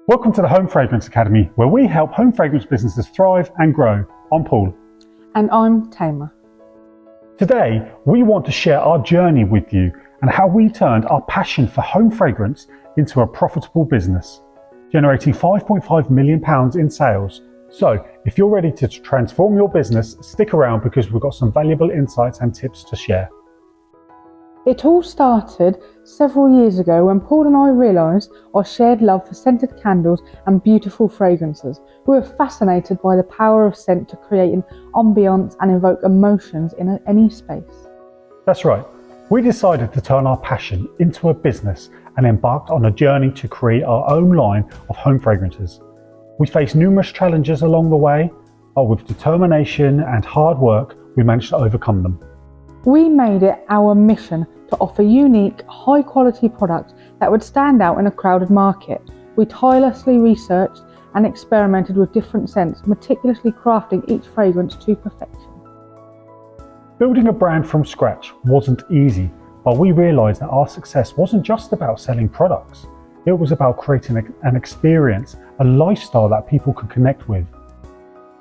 Welcome to the Home Fragrance Academy, where we help home fragrance businesses thrive and grow. I'm Paul. And I'm Tamar. Today, we want to share our journey with you and how we turned our passion for home fragrance into a profitable business, generating £5.5 million in sales. So, if you're ready to transform your business, stick around because we've got some valuable insights and tips to share. It all started several years ago when Paul and I realised our shared love for scented candles and beautiful fragrances. We were fascinated by the power of scent to create an ambiance and evoke emotions in any space. That's right. We decided to turn our passion into a business and embarked on a journey to create our own line of home fragrances. We faced numerous challenges along the way, but with determination and hard work, we managed to overcome them. We made it our mission to offer unique, high-quality products that would stand out in a crowded market. We tirelessly researched and experimented with different scents, meticulously crafting each fragrance to perfection. Building a brand from scratch wasn't easy, but we realised that our success wasn't just about selling products. It was about creating an experience, a lifestyle that people could connect with.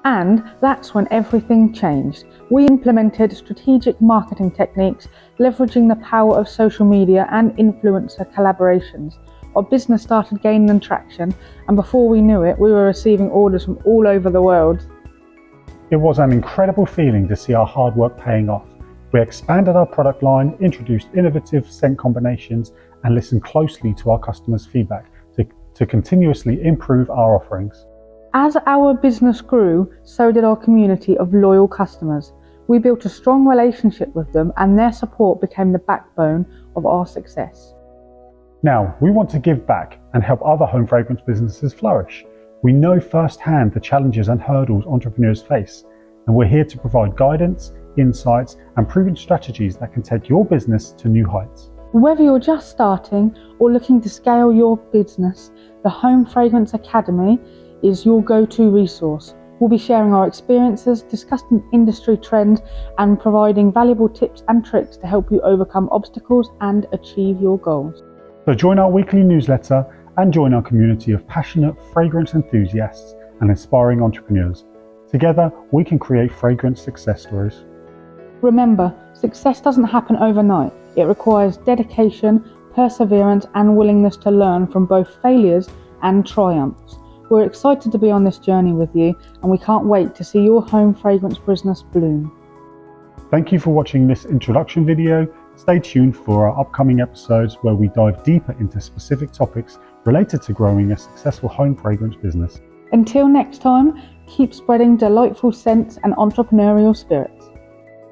And that's when everything changed. We implemented strategic marketing techniques, leveraging the power of social media and influencer collaborations. Our business started gaining traction, and before we knew it, we were receiving orders from all over the world. It was an incredible feeling to see our hard work paying off. We expanded our product line, introduced innovative scent combinations, and listened closely to our customers' feedback to continuously improve our offerings. As our business grew, so did our community of loyal customers. We built a strong relationship with them, and their support became the backbone of our success. Now, we want to give back and help other home fragrance businesses flourish. We know firsthand the challenges and hurdles entrepreneurs face, and we're here to provide guidance, insights, and proven strategies that can take your business to new heights. Whether you're just starting or looking to scale your business, the Home Fragrance Academy is your go-to resource. We'll be sharing our experiences, discussing industry trends, and providing valuable tips and tricks to help you overcome obstacles and achieve your goals. So join our weekly newsletter and join our community of passionate fragrance enthusiasts and inspiring entrepreneurs. Together, we can create fragrance success stories. Remember, success doesn't happen overnight. It requires dedication, perseverance, and willingness to learn from both failures and triumphs. We're excited to be on this journey with you, and we can't wait to see your home fragrance business bloom. Thank you for watching this introduction video. Stay tuned for our upcoming episodes where we dive deeper into specific topics related to growing a successful home fragrance business. Until next time, keep spreading delightful scents and entrepreneurial spirits.